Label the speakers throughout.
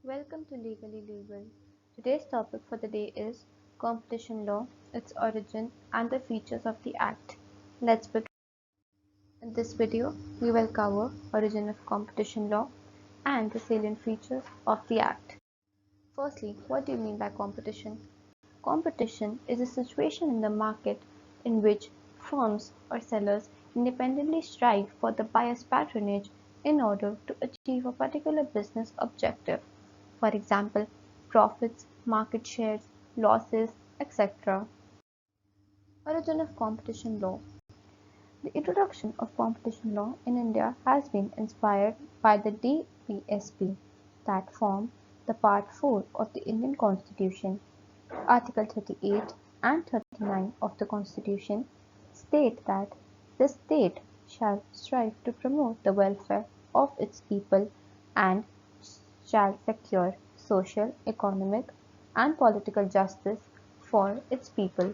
Speaker 1: Welcome to Legally Legal. Today's topic for the day is competition law, its origin, and the features of the Act. Let's begin. In this video, we will cover origin of competition law and the salient features of the Act. Firstly, what do you mean by competition? Competition is a situation in the market in which firms or sellers independently strive for the buyer's patronage in order to achieve a particular business objective. For example, profits, market shares, losses, etc. Origin of competition law. The introduction of competition law in India has been inspired by the DPSP that form the Part 4 of the Indian Constitution. Article 38 and 39 of the Constitution state that the state shall strive to promote the welfare of its people and shall secure social, economic, and political justice for its people.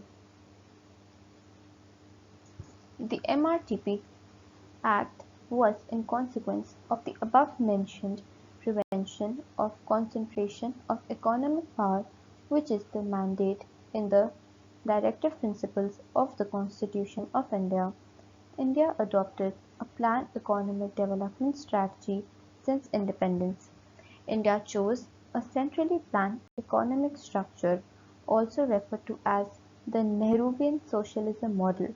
Speaker 1: The MRTP Act was in consequence of the above-mentioned prevention of concentration of economic power, which is the mandate in the directive principles of the Constitution of India. India adopted a planned economic development strategy since independence. India chose a centrally planned economic structure, also referred to as the Nehruvian socialism model.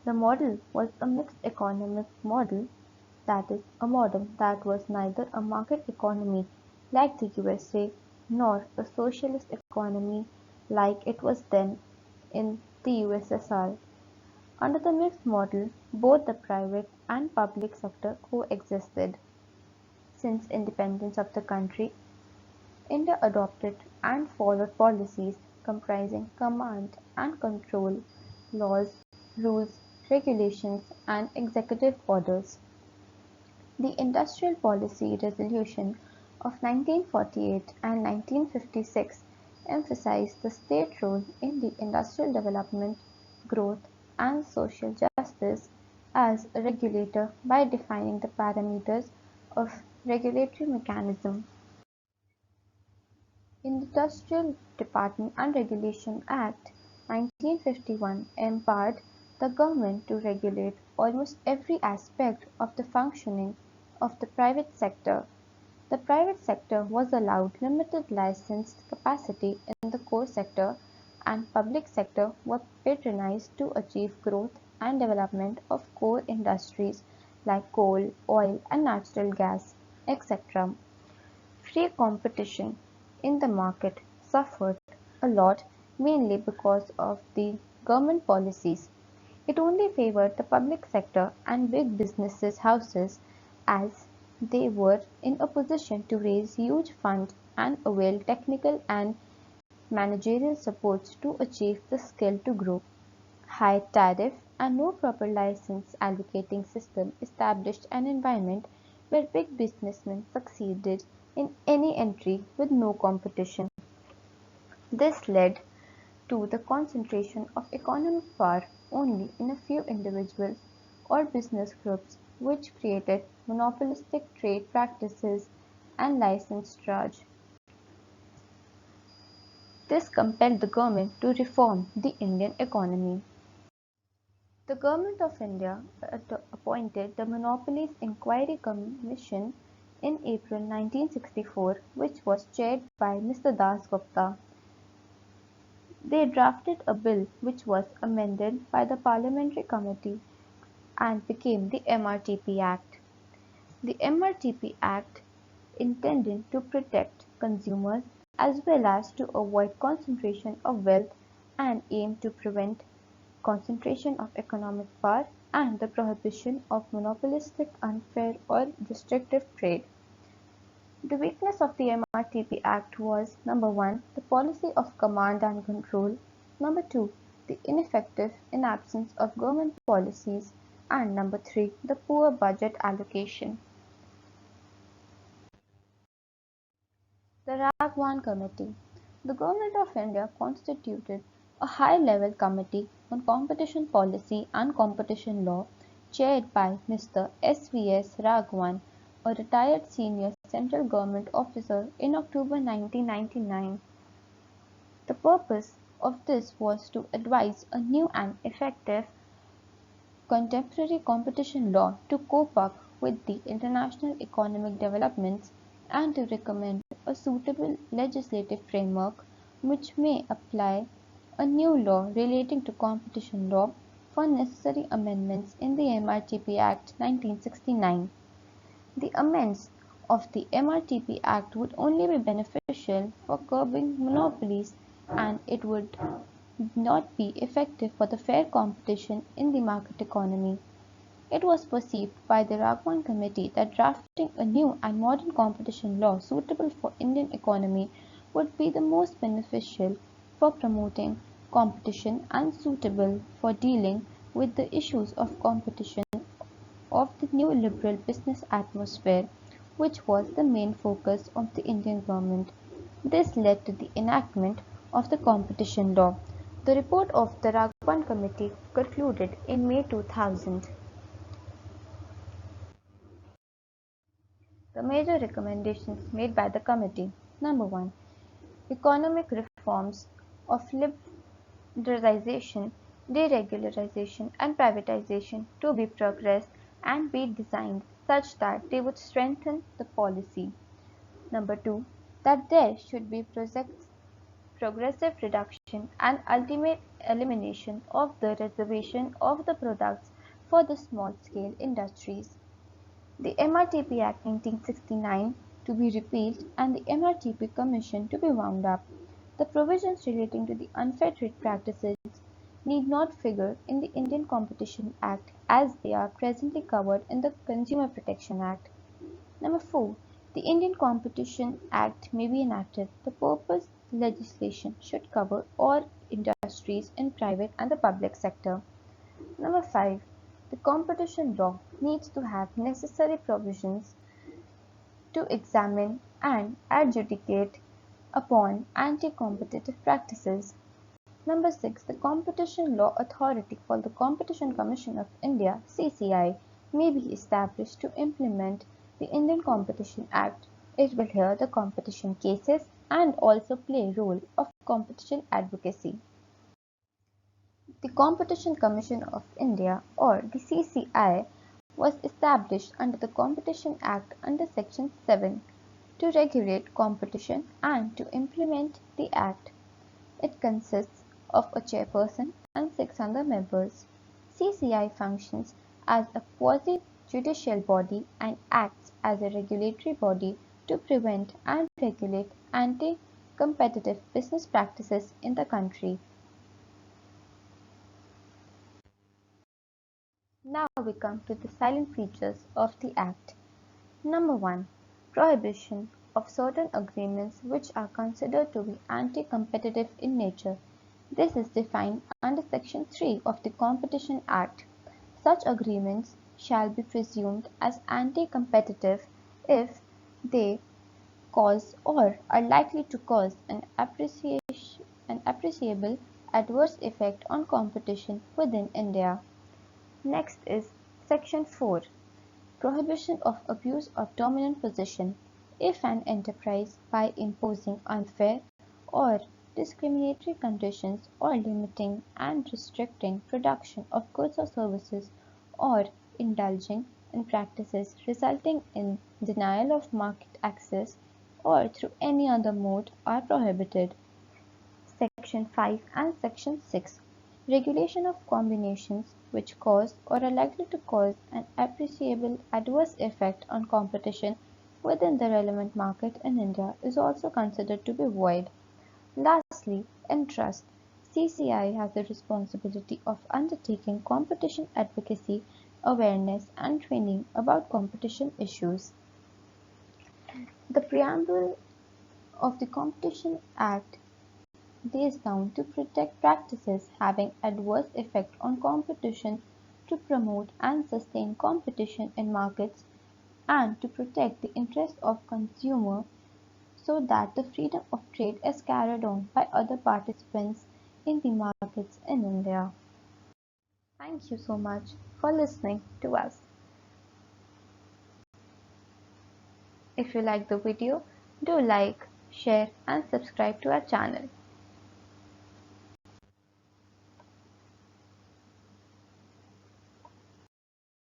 Speaker 1: The model was a mixed economic model, that is, a model that was neither a market economy like the USA nor a socialist economy like it was then in the USSR. Under the mixed model, both the private and public sector coexisted. Since independence of the country, India adopted and followed policies comprising command and control, laws, rules, regulations, and executive orders. The Industrial Policy Resolution of 1948 and 1956 emphasized the state role in the industrial development, growth, and social justice as a regulator by defining the parameters of regulatory mechanism. Industrial Department and Regulation Act, 1951 empowered the government to regulate almost every aspect of the functioning of the private sector. The private sector was allowed limited licensed capacity in the core sector, and public sector was patronized to achieve growth and development of core industries like coal, oil and natural gas, etc. Free competition in the market suffered a lot, mainly because of the government policies. It only favored the public sector and big businesses houses, as they were in a position to raise huge funds and avail technical and managerial supports to achieve the skill to grow. High tariff and no proper license allocating system established an environment where big businessmen succeeded in any entry with no competition. This led to the concentration of economic power only in a few individuals or business groups, which created monopolistic trade practices and license charge. This compelled the government to reform the Indian economy. The Government of India appointed the Monopolies Inquiry Commission in April 1964, which was chaired by Mr. Das Gupta. They drafted a bill which was amended by the Parliamentary Committee and became the MRTP Act. The MRTP Act intended to protect consumers as well as to avoid concentration of wealth and aimed to prevent concentration of economic power and the prohibition of monopolistic, unfair or restrictive trade. The weakness of the MRTP Act was number 1, the policy of command and control, number 2, the ineffective in absence of government policies, and number 3, the poor budget allocation. The Raghavan Committee. The Government of India constituted a high-level committee on competition policy and competition law chaired by Mr. S. V. S. Raghavan, a retired senior central government officer in October 1999. The purpose of this was to advise a new and effective contemporary competition law to cope up with the international economic developments and to recommend a suitable legislative framework which may apply a new law relating to competition law for necessary amendments in the MRTP Act 1969. The amendments of the MRTP Act would only be beneficial for curbing monopolies, and it would not be effective for the fair competition in the market economy. It was perceived by the Raghavan Committee that drafting a new and modern competition law suitable for Indian economy would be the most beneficial for promoting competition and suitable for dealing with the issues of competition of the new liberal business atmosphere, which was the main focus of the Indian government. This led to the enactment of the competition law. The report of the Raghavan Committee concluded in May 2000. The major recommendations made by the committee: Number 1. Economic reforms of liberalization, deregularization and privatization to be progressed and be designed such that they would strengthen the policy. Number 2. That there should be progressive reduction and ultimate elimination of the reservation of the products for the small-scale industries. The MRTP Act 1969 to be repealed and the MRTP Commission to be wound up. The provisions relating to the unfair trade practices need not figure in the Indian Competition Act as they are presently covered in the Consumer Protection Act. Number 4. The Indian Competition Act may be enacted. The purpose legislation should cover all industries in private and the public sector. Number 5. The competition law needs to have necessary provisions to examine and adjudicate upon anti-competitive practices. Number 6. The Competition Law Authority called the Competition Commission of India (CCI) may be established to implement the Indian Competition Act. It will hear the competition cases and also play a role of competition advocacy. The Competition Commission of India or the CCI was established under the Competition Act under Section 7 to regulate competition and to implement the Act. It consists of a chairperson and 6 other members. CCI functions as a quasi-judicial body and acts as a regulatory body to prevent and regulate anti-competitive business practices in the country. Now we come to the salient features of the Act. Number 1. Prohibition of certain agreements which are considered to be anti-competitive in nature. This is defined under Section 3 of the Competition Act. Such agreements shall be presumed as anti-competitive if they cause or are likely to cause an appreciable adverse effect on competition within India. Next is Section 4. Prohibition of abuse of dominant position. If an enterprise, by imposing unfair or discriminatory conditions or limiting and restricting production of goods or services or indulging in practices resulting in denial of market access or through any other mode are prohibited. Section 5 and Section 6. Regulation of combinations which cause or are likely to cause an appreciable adverse effect on competition within the relevant market in India is also considered to be void. Lastly, interest. CCI has the responsibility of undertaking competition advocacy, awareness and training about competition issues. The preamble of the Competition Act lays down to protect practices having adverse effect on competition, to promote and sustain competition in markets, and to protect the interests of consumer so that the freedom of trade is carried on by other participants in the markets in India. Thank you so much for listening to us. If you like the video, do like, share and subscribe to our channel.